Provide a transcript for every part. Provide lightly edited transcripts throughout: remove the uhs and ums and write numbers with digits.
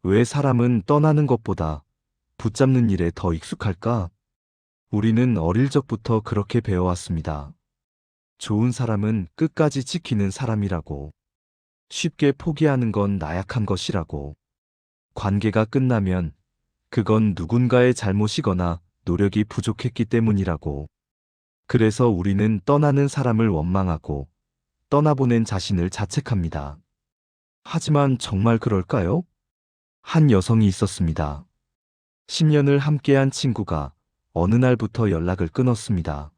왜 사람은 떠나는 것보다 붙잡는 일에 더 익숙할까? 우리는 어릴 적부터 그렇게 배워왔습니다. 좋은 사람은 끝까지 지키는 사람이라고. 쉽게 포기하는 건 나약한 것이라고. 관계가 끝나면 그건 누군가의 잘못이거나 노력이 부족했기 때문이라고. 그래서 우리는 떠나는 사람을 원망하고 떠나보낸 자신을 자책합니다. 하지만 정말 그럴까요? 한 여성이 있었습니다. 10년을 함께한 친구가 어느 날부터 연락을 끊었습니다.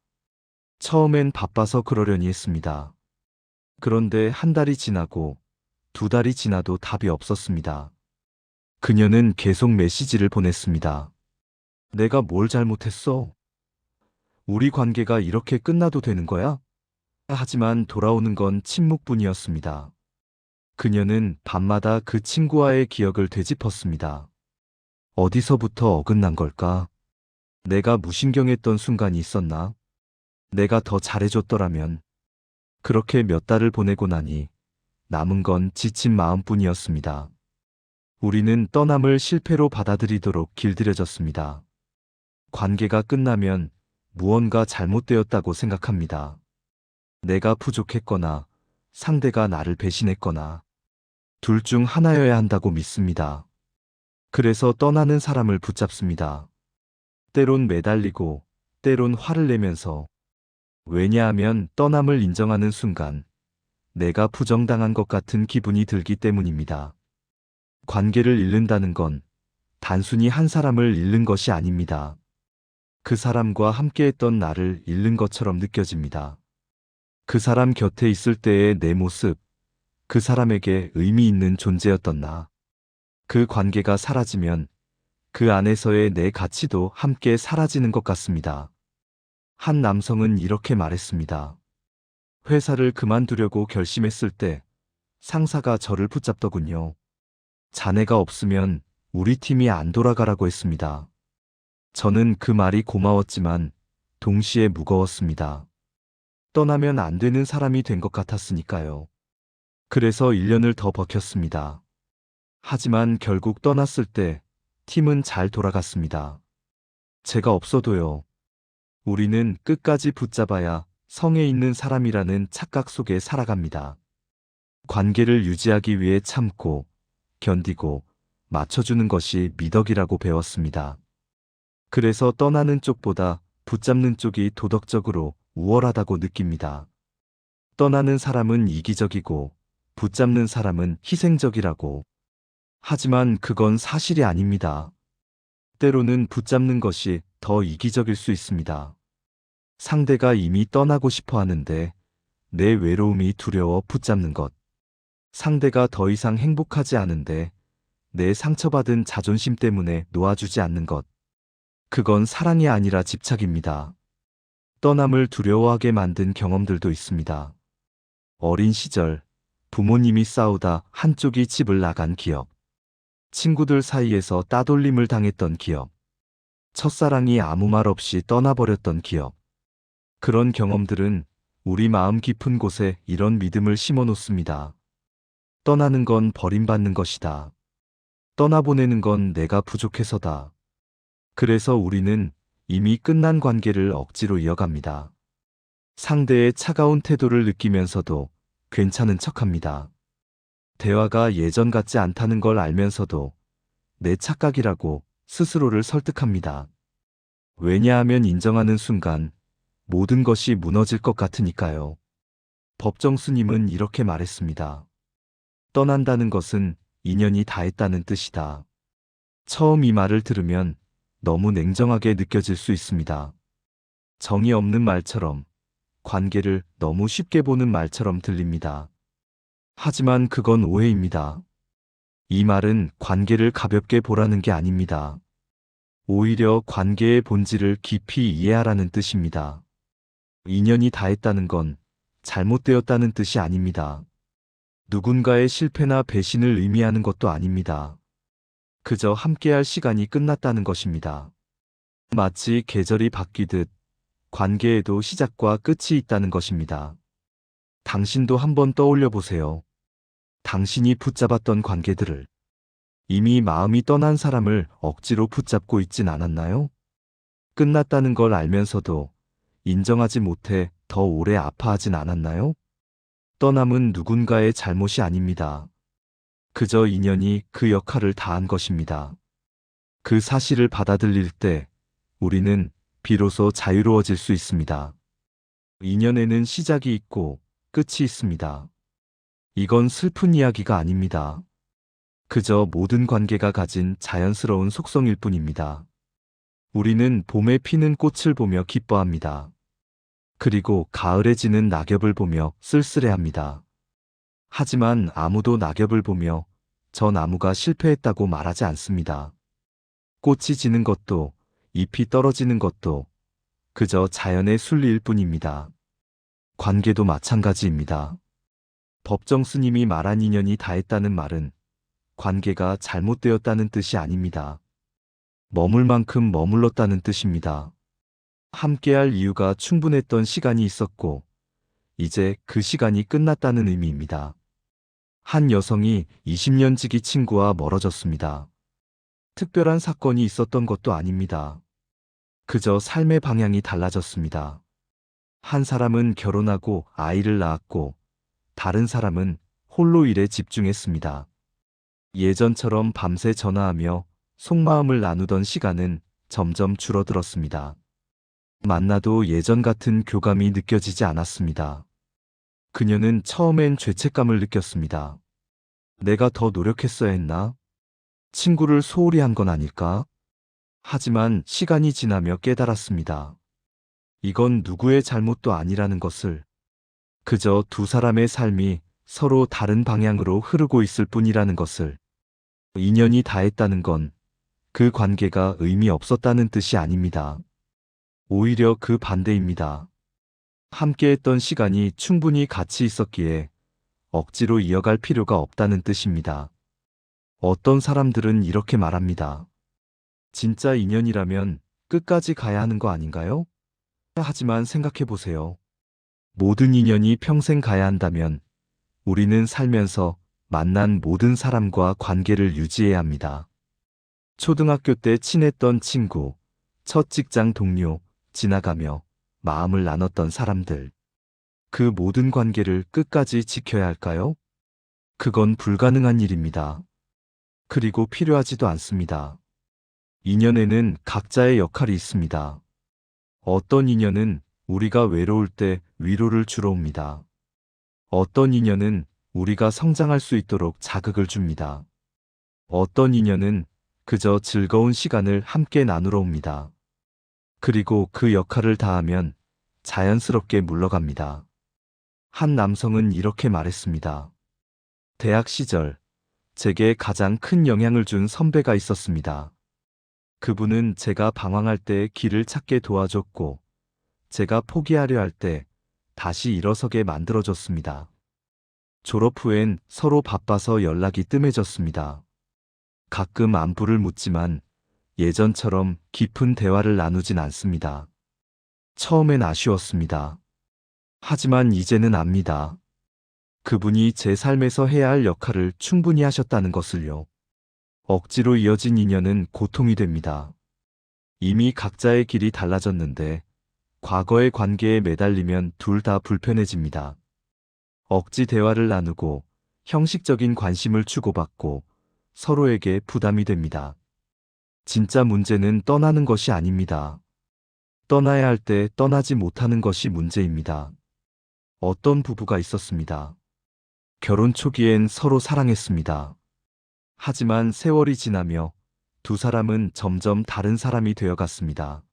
처음엔 바빠서 그러려니 했습니다. 그런데 한 달이 지나고 두 달이 지나도 답이 없었습니다. 그녀는 계속 메시지를 보냈습니다. 내가 뭘 잘못했어? 우리 관계가 이렇게 끝나도 되는 거야? 하지만 돌아오는 건 침묵뿐이었습니다. 그녀는 밤마다 그 친구와의 기억을 되짚었습니다. 어디서부터 어긋난 걸까? 내가 무신경했던 순간이 있었나? 내가 더 잘해줬더라면. 그렇게 몇 달을 보내고 나니 남은 건 지친 마음뿐이었습니다. 우리는 떠남을 실패로 받아들이도록 길들여졌습니다. 관계가 끝나면 무언가 잘못되었다고 생각합니다. 내가 부족했거나 상대가 나를 배신했거나 둘 중 하나여야 한다고 믿습니다. 그래서 떠나는 사람을 붙잡습니다. 때론 매달리고 때론 화를 내면서. 왜냐하면 떠남을 인정하는 순간 내가 부정당한 것 같은 기분이 들기 때문입니다. 관계를 잃는다는 건 단순히 한 사람을 잃는 것이 아닙니다. 그 사람과 함께했던 나를 잃는 것처럼 느껴집니다. 그 사람 곁에 있을 때의 내 모습, 그 사람에게 의미 있는 존재였던 나. 그 관계가 사라지면 그 안에서의 내 가치도 함께 사라지는 것 같습니다. 한 남성은 이렇게 말했습니다. 회사를 그만두려고 결심했을 때 상사가 저를 붙잡더군요. 자네가 없으면 우리 팀이 안 돌아가라고 했습니다. 저는 그 말이 고마웠지만 동시에 무거웠습니다. 떠나면 안 되는 사람이 된 것 같았으니까요. 그래서 1년을 더 버텼습니다. 하지만 결국 떠났을 때 팀은 잘 돌아갔습니다. 제가 없어도요. 우리는 끝까지 붙잡아야 성에 있는 사람이라는 착각 속에 살아갑니다. 관계를 유지하기 위해 참고, 견디고, 맞춰주는 것이 미덕이라고 배웠습니다. 그래서 떠나는 쪽보다 붙잡는 쪽이 도덕적으로 우월하다고 느낍니다. 떠나는 사람은 이기적이고, 붙잡는 사람은 희생적이라고. 하지만 그건 사실이 아닙니다. 때로는 붙잡는 것이 더 이기적일 수 있습니다. 상대가 이미 떠나고 싶어 하는데 내 외로움이 두려워 붙잡는 것. 상대가 더 이상 행복하지 않은데 내 상처받은 자존심 때문에 놓아주지 않는 것. 그건 사랑이 아니라 집착입니다. 떠남을 두려워하게 만든 경험들도 있습니다. 어린 시절, 부모님이 싸우다 한쪽이 집을 나간 기억. 친구들 사이에서 따돌림을 당했던 기억. 첫사랑이 아무 말 없이 떠나버렸던 기억. 그런 경험들은 우리 마음 깊은 곳에 이런 믿음을 심어 놓습니다. 떠나는 건 버림받는 것이다. 떠나보내는 건 내가 부족해서다. 그래서 우리는 이미 끝난 관계를 억지로 이어갑니다. 상대의 차가운 태도를 느끼면서도 괜찮은 척합니다. 대화가 예전 같지 않다는 걸 알면서도 내 착각이라고 스스로를 설득합니다. 왜냐하면 인정하는 순간 모든 것이 무너질 것 같으니까요. 법정 스님은 이렇게 말했습니다. 떠난다는 것은 인연이 다했다는 뜻이다. 처음 이 말을 들으면 너무 냉정하게 느껴질 수 있습니다. 정이 없는 말처럼, 관계를 너무 쉽게 보는 말처럼 들립니다. 하지만 그건 오해입니다. 이 말은 관계를 가볍게 보라는 게 아닙니다. 오히려 관계의 본질을 깊이 이해하라는 뜻입니다. 인연이 다했다는 건 잘못되었다는 뜻이 아닙니다. 누군가의 실패나 배신을 의미하는 것도 아닙니다. 그저 함께할 시간이 끝났다는 것입니다. 마치 계절이 바뀌듯 관계에도 시작과 끝이 있다는 것입니다. 당신도 한번 떠올려 보세요. 당신이 붙잡았던 관계들을. 이미 마음이 떠난 사람을 억지로 붙잡고 있진 않았나요? 끝났다는 걸 알면서도 인정하지 못해 더 오래 아파하진 않았나요? 떠남은 누군가의 잘못이 아닙니다. 그저 인연이 그 역할을 다한 것입니다. 그 사실을 받아들일 때 우리는 비로소 자유로워질 수 있습니다. 인연에는 시작이 있고 끝이 있습니다. 이건 슬픈 이야기가 아닙니다. 그저 모든 관계가 가진 자연스러운 속성일 뿐입니다. 우리는 봄에 피는 꽃을 보며 기뻐합니다. 그리고 가을에 지는 낙엽을 보며 쓸쓸해합니다. 하지만 아무도 낙엽을 보며 저 나무가 실패했다고 말하지 않습니다. 꽃이 지는 것도 잎이 떨어지는 것도 그저 자연의 순리일 뿐입니다. 관계도 마찬가지입니다. 법정 스님이 말한 인연이 다했다는 말은 관계가 잘못되었다는 뜻이 아닙니다. 머물 만큼 머물렀다는 뜻입니다. 함께할 이유가 충분했던 시간이 있었고 이제 그 시간이 끝났다는 의미입니다. 한 여성이 20년 지기 친구와 멀어졌습니다. 특별한 사건이 있었던 것도 아닙니다. 그저 삶의 방향이 달라졌습니다. 한 사람은 결혼하고 아이를 낳았고 다른 사람은 홀로 일에 집중했습니다. 예전처럼 밤새 전화하며 속마음을 나누던 시간은 점점 줄어들었습니다. 만나도 예전 같은 교감이 느껴지지 않았습니다. 그녀는 처음엔 죄책감을 느꼈습니다. 내가 더 노력했어야 했나? 친구를 소홀히 한 건 아닐까? 하지만 시간이 지나며 깨달았습니다. 이건 누구의 잘못도 아니라는 것을. 그저 두 사람의 삶이 서로 다른 방향으로 흐르고 있을 뿐이라는 것을. 인연이 다했다는 건 그 관계가 의미 없었다는 뜻이 아닙니다. 오히려 그 반대입니다. 함께했던 시간이 충분히 가치 있었기에 억지로 이어갈 필요가 없다는 뜻입니다. 어떤 사람들은 이렇게 말합니다. 진짜 인연이라면 끝까지 가야 하는 거 아닌가요? 하지만 생각해 보세요. 모든 인연이 평생 가야 한다면 우리는 살면서 만난 모든 사람과 관계를 유지해야 합니다. 초등학교 때 친했던 친구, 첫 직장 동료, 지나가며 마음을 나눴던 사람들. 그 모든 관계를 끝까지 지켜야 할까요? 그건 불가능한 일입니다. 그리고 필요하지도 않습니다. 인연에는 각자의 역할이 있습니다. 어떤 인연은 우리가 외로울 때 위로를 주러 옵니다. 어떤 인연은 우리가 성장할 수 있도록 자극을 줍니다. 어떤 인연은 그저 즐거운 시간을 함께 나누러 옵니다. 그리고 그 역할을 다하면 자연스럽게 물러갑니다. 한 남성은 이렇게 말했습니다. 대학 시절, 제게 가장 큰 영향을 준 선배가 있었습니다. 그분은 제가 방황할 때 길을 찾게 도와줬고, 제가 포기하려 할 때 다시 일어서게 만들어줬습니다. 졸업 후엔 서로 바빠서 연락이 뜸해졌습니다. 가끔 안부를 묻지만 예전처럼 깊은 대화를 나누진 않습니다. 처음엔 아쉬웠습니다. 하지만 이제는 압니다. 그분이 제 삶에서 해야 할 역할을 충분히 하셨다는 것을요. 억지로 이어진 인연은 고통이 됩니다. 이미 각자의 길이 달라졌는데 과거의 관계에 매달리면 둘 다 불편해집니다. 억지 대화를 나누고 형식적인 관심을 주고받고 서로에게 부담이 됩니다. 진짜 문제는 떠나는 것이 아닙니다. 떠나야 할 때 떠나지 못하는 것이 문제입니다. 어떤 부부가 있었습니다. 결혼 초기엔 서로 사랑했습니다. 하지만 세월이 지나며 두 사람은 점점 다른 사람이 되어갔습니다.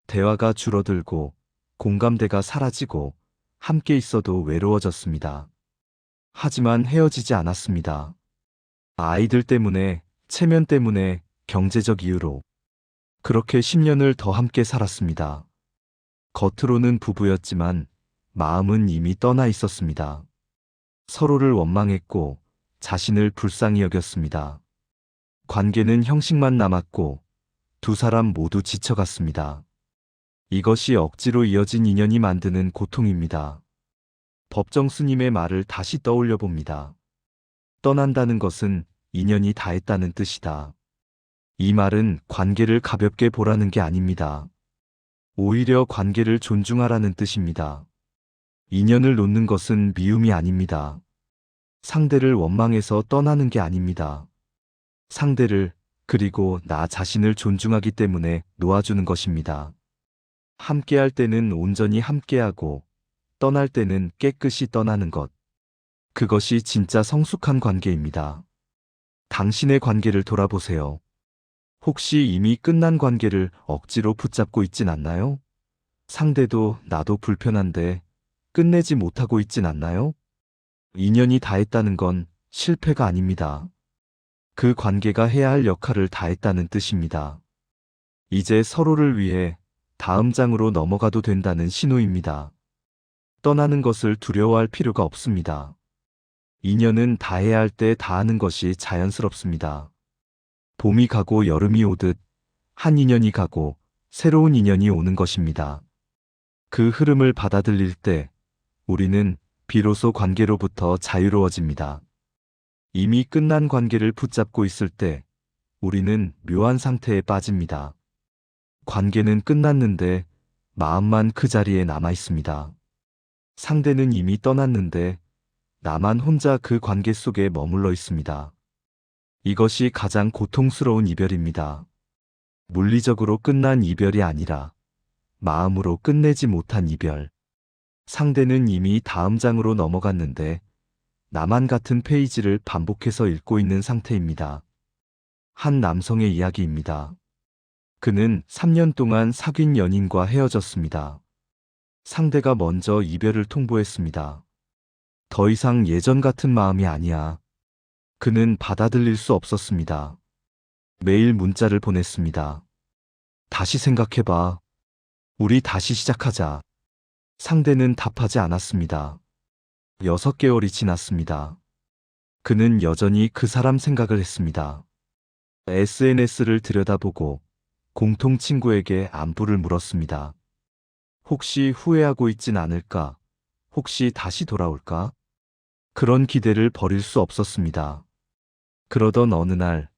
대화가 줄어들고 공감대가 사라지고 함께 있어도 외로워졌습니다. 하지만 헤어지지 않았습니다. 아이들 때문에, 체면 때문에, 경제적 이유로. 그렇게 10년을 더 함께 살았습니다. 겉으로는 부부였지만 마음은 이미 떠나 있었습니다. 서로를 원망했고 자신을 불쌍히 여겼습니다. 관계는 형식만 남았고 두 사람 모두 지쳐갔습니다. 이것이 억지로 이어진 인연이 만드는 고통입니다. 법정 스님의 말을 다시 떠올려 봅니다. 떠난다는 것은 인연이 다했다는 뜻이다. 이 말은 관계를 가볍게 보라는 게 아닙니다. 오히려 관계를 존중하라는 뜻입니다. 인연을 놓는 것은 미움이 아닙니다. 상대를 원망해서 떠나는 게 아닙니다. 상대를, 그리고 나 자신을 존중하기 때문에 놓아주는 것입니다. 함께할 때는 온전히 함께하고, 떠날 때는 깨끗이 떠나는 것. 그것이 진짜 성숙한 관계입니다. 당신의 관계를 돌아보세요. 혹시 이미 끝난 관계를 억지로 붙잡고 있진 않나요? 상대도 나도 불편한데 끝내지 못하고 있진 않나요? 인연이 다했다는 건 실패가 아닙니다. 그 관계가 해야 할 역할을 다했다는 뜻입니다. 이제 서로를 위해 다음 장으로 넘어가도 된다는 신호입니다. 떠나는 것을 두려워할 필요가 없습니다. 인연은 다해야 할 때 다하는 것이 자연스럽습니다. 봄이 가고 여름이 오듯 한 인연이 가고 새로운 인연이 오는 것입니다. 그 흐름을 받아들일 때 우리는 비로소 관계로부터 자유로워집니다. 이미 끝난 관계를 붙잡고 있을 때 우리는 묘한 상태에 빠집니다. 관계는 끝났는데 마음만 그 자리에 남아 있습니다. 상대는 이미 떠났는데 나만 혼자 그 관계 속에 머물러 있습니다. 이것이 가장 고통스러운 이별입니다. 물리적으로 끝난 이별이 아니라 마음으로 끝내지 못한 이별. 상대는 이미 다음 장으로 넘어갔는데 나만 같은 페이지를 반복해서 읽고 있는 상태입니다. 한 남성의 이야기입니다. 그는 3년 동안 사귄 연인과 헤어졌습니다. 상대가 먼저 이별을 통보했습니다. 더 이상 예전 같은 마음이 아니야. 그는 받아들일 수 없었습니다. 매일 문자를 보냈습니다. 다시 생각해봐. 우리 다시 시작하자. 상대는 답하지 않았습니다. 6개월이 지났습니다. 그는 여전히 그 사람 생각을 했습니다. SNS를 들여다보고 공통 친구에게 안부를 물었습니다. 혹시 후회하고 있진 않을까? 혹시 다시 돌아올까? 그런 기대를 버릴 수 없었습니다. 그러던 어느 날,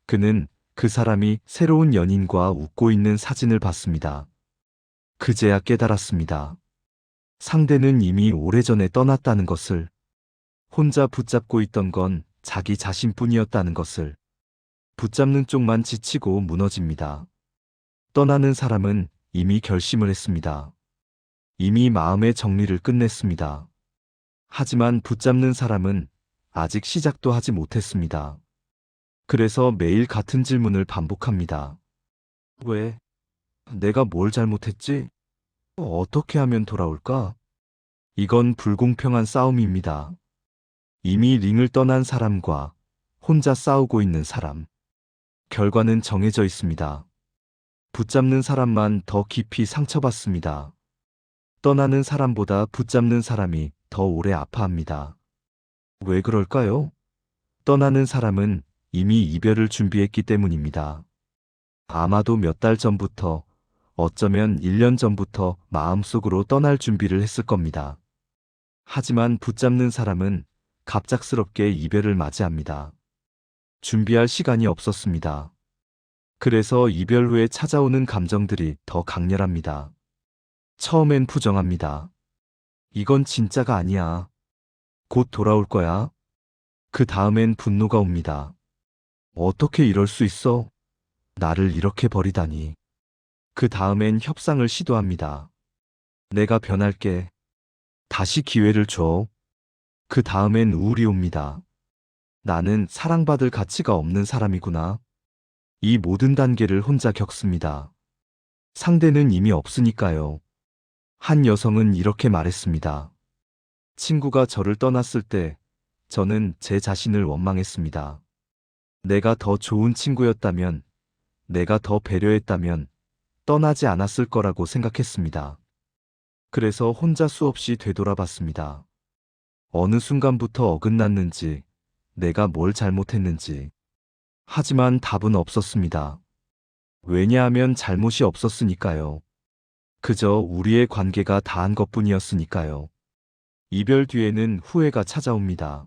그는 그 사람이 새로운 연인과 웃고 있는 사진을 봤습니다. 그제야 깨달았습니다. 상대는 이미 오래전에 떠났다는 것을, 혼자 붙잡고 있던 건 자기 자신뿐이었다는 것을. 붙잡는 쪽만 지치고 무너집니다. 떠나는 사람은 이미 결심을 했습니다. 이미 마음의 정리를 끝냈습니다. 하지만 붙잡는 사람은 아직 시작도 하지 못했습니다. 그래서 매일 같은 질문을 반복합니다. 왜? 내가 뭘 잘못했지? 어떻게 하면 돌아올까? 이건 불공평한 싸움입니다. 이미 링을 떠난 사람과 혼자 싸우고 있는 사람. 결과는 정해져 있습니다. 붙잡는 사람만 더 깊이 상처받습니다. 떠나는 사람보다 붙잡는 사람이 더 오래 아파합니다. 왜 그럴까요? 떠나는 사람은 이미 이별을 준비했기 때문입니다. 아마도 몇 달 전부터, 어쩌면 1년 전부터 마음속으로 떠날 준비를 했을 겁니다. 하지만 붙잡는 사람은 갑작스럽게 이별을 맞이합니다. 준비할 시간이 없었습니다. 그래서 이별 후에 찾아오는 감정들이 더 강렬합니다. 처음엔 부정합니다. 이건 진짜가 아니야. 곧 돌아올 거야. 그 다음엔 분노가 옵니다. 어떻게 이럴 수 있어? 나를 이렇게 버리다니. 그 다음엔 협상을 시도합니다. 내가 변할게. 다시 기회를 줘. 그 다음엔 우울이 옵니다. 나는 사랑받을 가치가 없는 사람이구나. 이 모든 단계를 혼자 겪습니다. 상대는 이미 없으니까요. 한 여성은 이렇게 말했습니다. 친구가 저를 떠났을 때 저는 제 자신을 원망했습니다. 내가 더 좋은 친구였다면, 내가 더 배려했다면 떠나지 않았을 거라고 생각했습니다. 그래서 혼자 수없이 되돌아봤습니다. 어느 순간부터 어긋났는지, 내가 뭘 잘못했는지. 하지만 답은 없었습니다. 왜냐하면 잘못이 없었으니까요. 그저 우리의 관계가 다한 것뿐이었으니까요. 이별 뒤에는 후회가 찾아옵니다.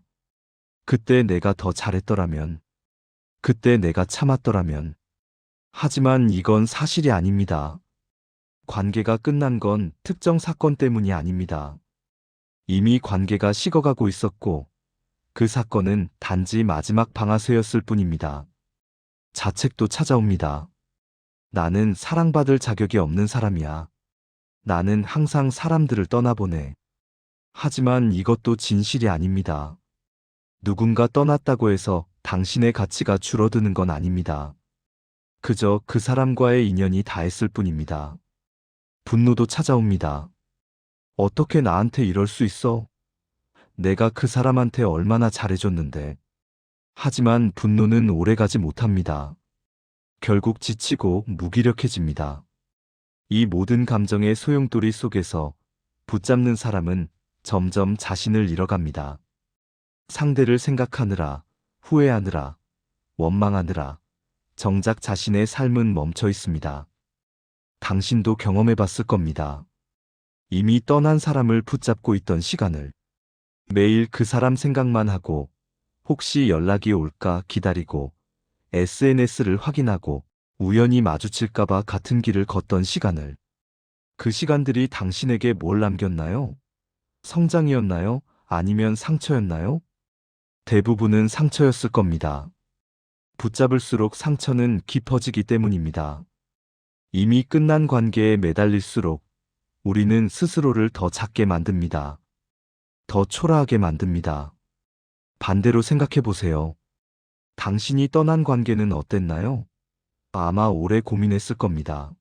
그때 내가 더 잘했더라면, 그때 내가 참았더라면. 하지만 이건 사실이 아닙니다. 관계가 끝난 건 특정 사건 때문이 아닙니다. 이미 관계가 식어가고 있었고 그 사건은 단지 마지막 방아쇠였을 뿐입니다. 자책도 찾아옵니다. 나는 사랑받을 자격이 없는 사람이야. 나는 항상 사람들을 떠나보내. 하지만 이것도 진실이 아닙니다. 누군가 떠났다고 해서 당신의 가치가 줄어드는 건 아닙니다. 그저 그 사람과의 인연이 다했을 뿐입니다. 분노도 찾아옵니다. 어떻게 나한테 이럴 수 있어? 내가 그 사람한테 얼마나 잘해줬는데. 하지만 분노는 오래가지 못합니다. 결국 지치고 무기력해집니다. 이 모든 감정의 소용돌이 속에서 붙잡는 사람은 점점 자신을 잃어갑니다. 상대를 생각하느라, 후회하느라, 원망하느라, 정작 자신의 삶은 멈춰 있습니다. 당신도 경험해 봤을 겁니다. 이미 떠난 사람을 붙잡고 있던 시간을 매일 그 사람 생각만 하고 혹시 연락이 올까 기다리고 SNS를 확인하고 우연히 마주칠까봐 같은 길을 걷던 시간을 그 시간들이 당신에게 뭘 남겼나요? 성장이었나요? 아니면 상처였나요? 대부분은 상처였을 겁니다. 붙잡을수록 상처는 깊어지기 때문입니다. 이미 끝난 관계에 매달릴수록 우리는 스스로를 더 작게 만듭니다. 더 초라하게 만듭니다. 반대로 생각해 보세요. 당신이 떠난 관계는 어땠나요? 아마 오래 고민했을 겁니다.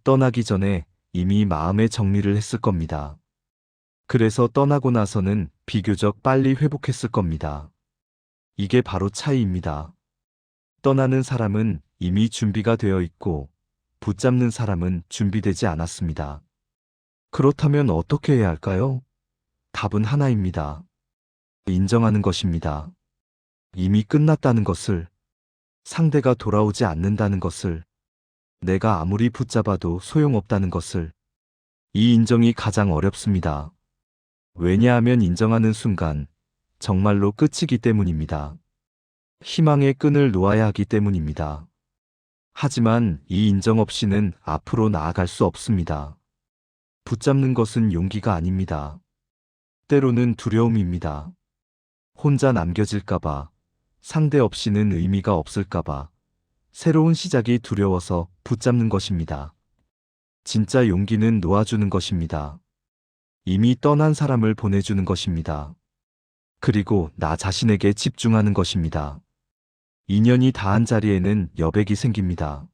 떠나기 전에 이미 마음의 정리를 했을 겁니다. 그래서 떠나고 나서는 비교적 빨리 회복했을 겁니다. 이게 바로 차이입니다. 떠나는 사람은 이미 준비가 되어 있고 붙잡는 사람은 준비되지 않았습니다. 그렇다면 어떻게 해야 할까요? 답은 하나입니다. 인정하는 것입니다. 이미 끝났다는 것을, 상대가 돌아오지 않는다는 것을, 내가 아무리 붙잡아도 소용없다는 것을. 이 인정이 가장 어렵습니다. 왜냐하면 인정하는 순간 정말로 끝이기 때문입니다. 희망의 끈을 놓아야 하기 때문입니다. 하지만 이 인정 없이는 앞으로 나아갈 수 없습니다. 붙잡는 것은 용기가 아닙니다. 때로는 두려움입니다. 혼자 남겨질까봐, 상대 없이는 의미가 없을까봐, 새로운 시작이 두려워서 붙잡는 것입니다. 진짜 용기는 놓아주는 것입니다. 이미 떠난 사람을 보내주는 것입니다. 그리고 나 자신에게 집중하는 것입니다. 인연이 닿은 자리에는 여백이 생깁니다.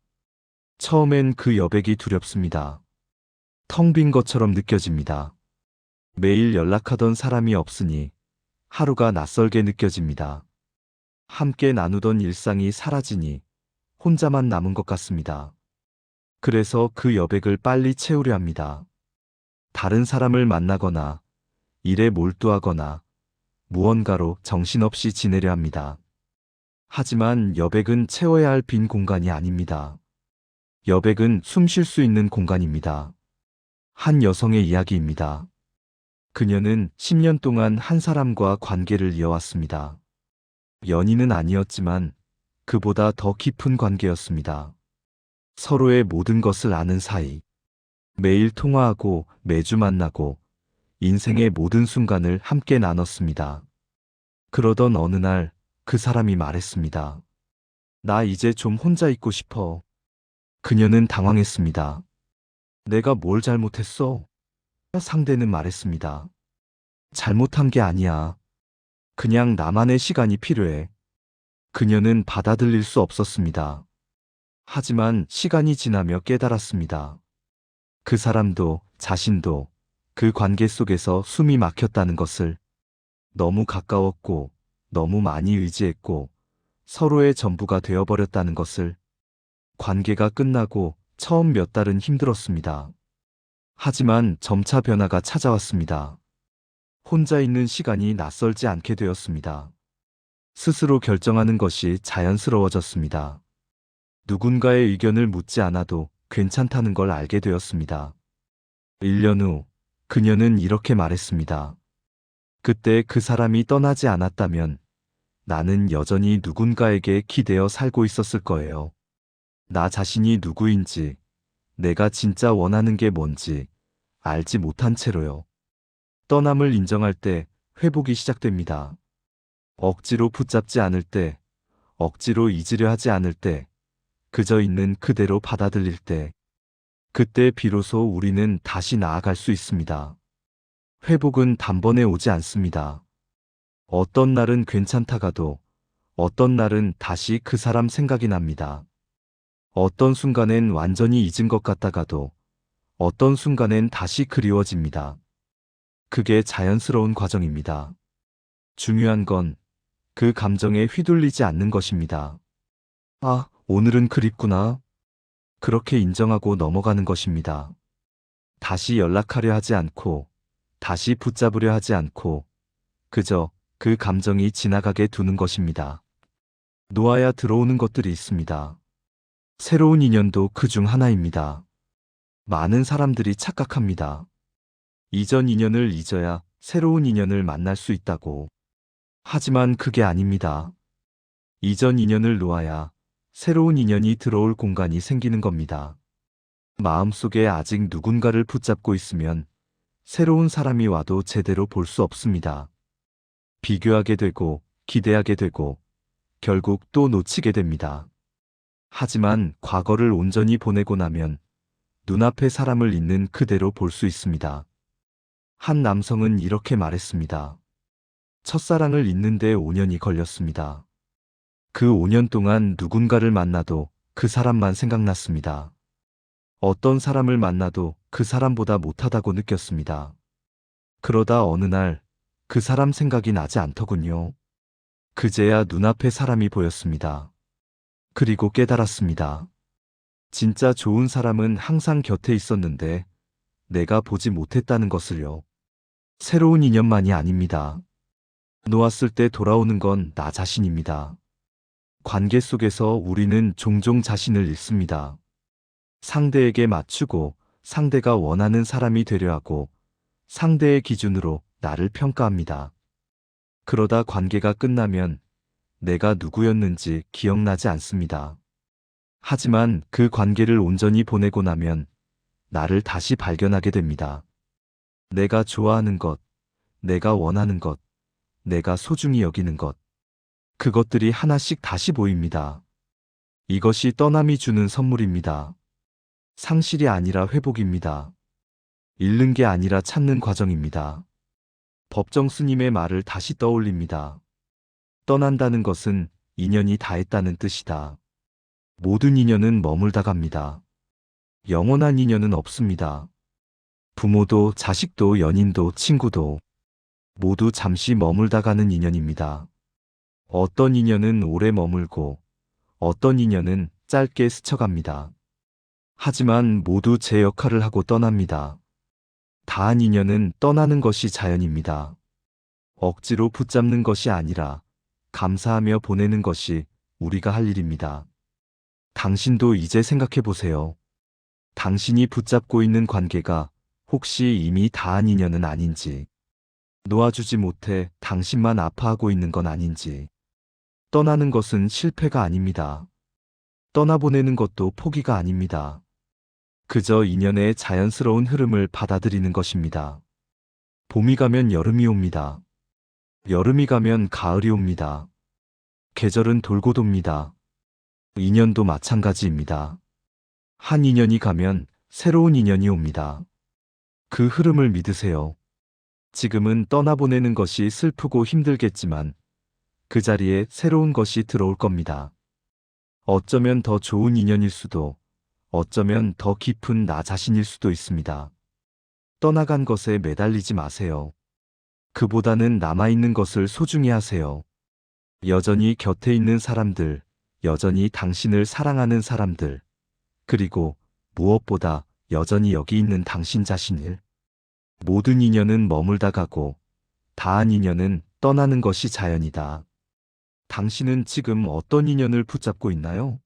처음엔 그 여백이 두렵습니다. 텅 빈 것처럼 느껴집니다. 매일 연락하던 사람이 없으니 하루가 낯설게 느껴집니다. 함께 나누던 일상이 사라지니 혼자만 남은 것 같습니다. 그래서 그 여백을 빨리 채우려 합니다. 다른 사람을 만나거나 일에 몰두하거나 무언가로 정신없이 지내려 합니다. 하지만 여백은 채워야 할 빈 공간이 아닙니다. 여백은 숨 쉴 수 있는 공간입니다. 한 여성의 이야기입니다. 그녀는 10년 동안 한 사람과 관계를 이어왔습니다. 연인은 아니었지만 그보다 더 깊은 관계였습니다. 서로의 모든 것을 아는 사이. 매일 통화하고 매주 만나고 인생의 모든 순간을 함께 나눴습니다. 그러던 어느 날 그 사람이 말했습니다. 나 이제 좀 혼자 있고 싶어. 그녀는 당황했습니다. 내가 뭘 잘못했어? 상대는 말했습니다. 잘못한 게 아니야. 그냥 나만의 시간이 필요해. 그녀는 받아들일 수 없었습니다. 하지만 시간이 지나며 깨달았습니다. 그 사람도 자신도 그 관계 속에서 숨이 막혔다는 것을. 너무 가까웠고 너무 많이 의지했고 서로의 전부가 되어버렸다는 것을. 관계가 끝나고 처음 몇 달은 힘들었습니다. 하지만 점차 변화가 찾아왔습니다. 혼자 있는 시간이 낯설지 않게 되었습니다. 스스로 결정하는 것이 자연스러워졌습니다. 누군가의 의견을 묻지 않아도 괜찮다는 걸 알게 되었습니다. 1년 후 그녀는 이렇게 말했습니다. 그때 그 사람이 떠나지 않았다면 나는 여전히 누군가에게 기대어 살고 있었을 거예요. 나 자신이 누구인지, 내가 진짜 원하는 게 뭔지 알지 못한 채로요. 떠남을 인정할 때 회복이 시작됩니다. 억지로 붙잡지 않을 때, 억지로 잊으려 하지 않을 때, 그저 있는 그대로 받아들일 때, 그때 비로소 우리는 다시 나아갈 수 있습니다. 회복은 단번에 오지 않습니다. 어떤 날은 괜찮다가도 어떤 날은 다시 그 사람 생각이 납니다. 어떤 순간엔 완전히 잊은 것 같다가도 어떤 순간엔 다시 그리워집니다. 그게 자연스러운 과정입니다. 중요한 건 그 감정에 휘둘리지 않는 것입니다. 아, 오늘은 그립구나. 그렇게 인정하고 넘어가는 것입니다. 다시 연락하려 하지 않고, 다시 붙잡으려 하지 않고, 그저 그 감정이 지나가게 두는 것입니다. 놓아야 들어오는 것들이 있습니다. 새로운 인연도 그 중 하나입니다. 많은 사람들이 착각합니다. 이전 인연을 잊어야 새로운 인연을 만날 수 있다고. 하지만 그게 아닙니다. 이전 인연을 놓아야 새로운 인연이 들어올 공간이 생기는 겁니다. 마음속에 아직 누군가를 붙잡고 있으면 새로운 사람이 와도 제대로 볼 수 없습니다. 비교하게 되고 기대하게 되고 결국 또 놓치게 됩니다. 하지만 과거를 온전히 보내고 나면 눈앞의 사람을 있는 그대로 볼 수 있습니다. 한 남성은 이렇게 말했습니다. 첫사랑을 잊는데 5년이 걸렸습니다. 그 5년 동안 누군가를 만나도 그 사람만 생각났습니다. 어떤 사람을 만나도 그 사람보다 못하다고 느꼈습니다. 그러다 어느 날 그 사람 생각이 나지 않더군요. 그제야 눈앞에 사람이 보였습니다. 그리고 깨달았습니다. 진짜 좋은 사람은 항상 곁에 있었는데 내가 보지 못했다는 것을요. 새로운 인연만이 아닙니다. 놓았을 때 돌아오는 건 나 자신입니다. 관계 속에서 우리는 종종 자신을 잃습니다. 상대에게 맞추고 상대가 원하는 사람이 되려 하고 상대의 기준으로 나를 평가합니다. 그러다 관계가 끝나면 내가 누구였는지 기억나지 않습니다. 하지만 그 관계를 온전히 보내고 나면 나를 다시 발견하게 됩니다. 내가 좋아하는 것, 내가 원하는 것, 내가 소중히 여기는 것. 그것들이 하나씩 다시 보입니다. 이것이 떠남이 주는 선물입니다. 상실이 아니라 회복입니다. 잃는 게 아니라 찾는 과정입니다. 법정 스님의 말을 다시 떠올립니다. 떠난다는 것은 인연이 다했다는 뜻이다. 모든 인연은 머물다 갑니다. 영원한 인연은 없습니다. 부모도 자식도 연인도 친구도 모두 잠시 머물다 가는 인연입니다. 어떤 인연은 오래 머물고 어떤 인연은 짧게 스쳐갑니다. 하지만 모두 제 역할을 하고 떠납니다. 다한 인연은 떠나는 것이 자연입니다. 억지로 붙잡는 것이 아니라 감사하며 보내는 것이 우리가 할 일입니다. 당신도 이제 생각해 보세요. 당신이 붙잡고 있는 관계가 혹시 이미 다한 인연은 아닌지, 놓아주지 못해 당신만 아파하고 있는 건 아닌지. 떠나는 것은 실패가 아닙니다. 떠나보내는 것도 포기가 아닙니다. 그저 인연의 자연스러운 흐름을 받아들이는 것입니다. 봄이 가면 여름이 옵니다. 여름이 가면 가을이 옵니다. 계절은 돌고 돕니다. 인연도 마찬가지입니다. 한 인연이 가면 새로운 인연이 옵니다. 그 흐름을 믿으세요. 지금은 떠나보내는 것이 슬프고 힘들겠지만 그 자리에 새로운 것이 들어올 겁니다. 어쩌면 더 좋은 인연일 수도, 어쩌면 더 깊은 나 자신일 수도 있습니다. 떠나간 것에 매달리지 마세요. 그보다는 남아있는 것을 소중히 하세요. 여전히 곁에 있는 사람들, 여전히 당신을 사랑하는 사람들, 그리고 무엇보다 여전히 여기 있는 당신 자신을. 모든 인연은 머물다 가고 다한 인연은 떠나는 것이 자연이다. 당신은 지금 어떤 인연을 붙잡고 있나요?